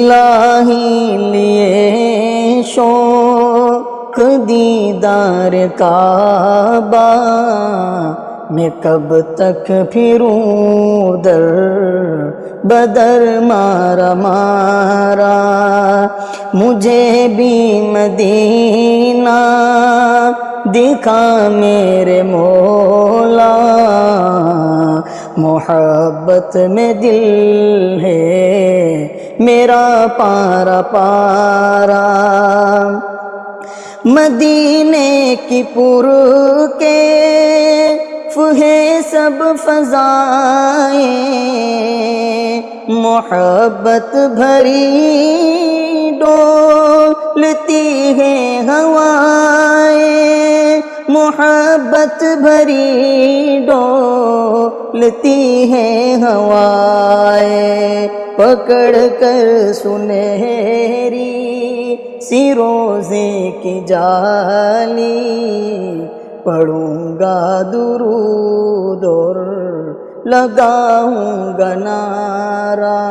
الہی لیے شوق دیدار کعبہ، میں کب تک پھروں در بدر مارا مارا، مجھے بھی مدینہ دکھا میرے مولا، محبت میں دل ہے میرا پارا پارا، مدینے کی پر کے ہے سب فضائیں، محبت بھری ڈولتی ہے ہوائیں، محبت بھری ڈولتی ہے ہوائیں، پکڑ کر سنہری سی روزے کی جالی، پڑھوں گا درود اور لگاؤں گا نعرہ،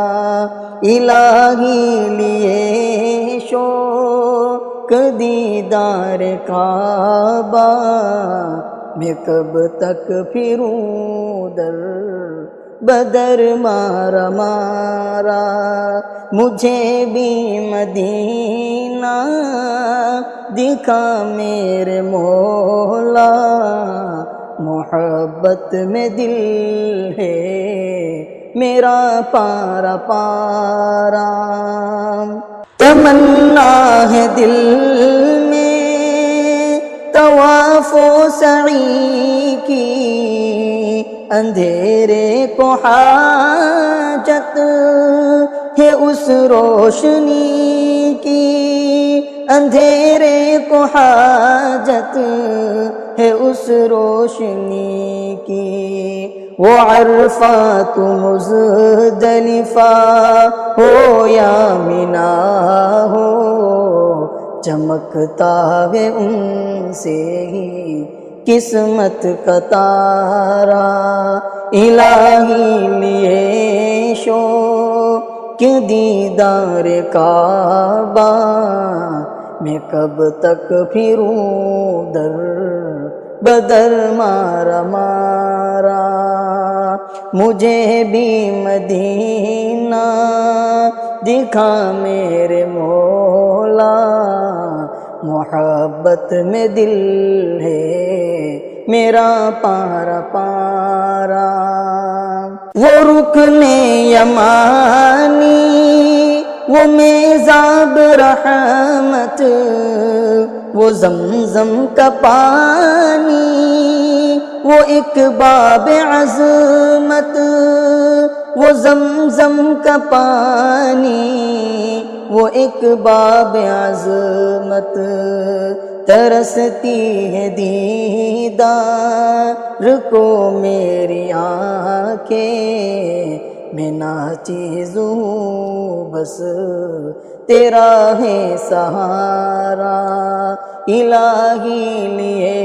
الہی لیے شوق دیدار کعبہ، میں کب تک پھروں در بدر مارا مارا، مجھے بھی مدینہ دکھا میرے مولا، محبت میں دل ہے میرا پارا پارا، تمنا ہے دل میں طواف و سعی کی، اندھیرے کو حاجت ہے اس روشنی کی، اندھیرے کو حاجت ہے اس روشنی کی، وہ عرفات مزدلفہ ہو یا منا ہو، چمکتا ہے ان سے ہی قسمت کا تارا، الہی لیے شوق دیدار کعبہ، میں کب تک پھروں در بدر مارا مارا، مجھے بھی مدینہ دکھا میرے مولا، محبت میں دل ہے میرا پارا پارا، وہ رکن یمانی وہ میزاب رحمت، وہ زمزم کا پانی وہ ایک باب عظمت، وہ زمزم کا پانی وہ ایک باب عظمت، ترستی ہے دیدار کو میری آنکھیں، میں ناچیزوں بس تیرا ہے سہارا، الہی لیے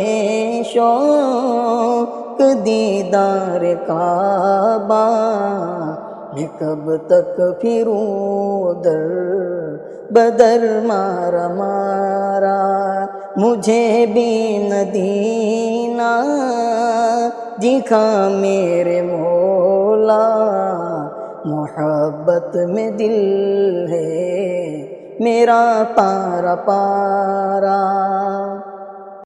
شوق دیدار کعبہ، میں کب تک پھروں در بدر مارا مارا، مجھے بھی مدینہ دکھا میرے مولا، محبت میں دل ہے میرا پارا پارا۔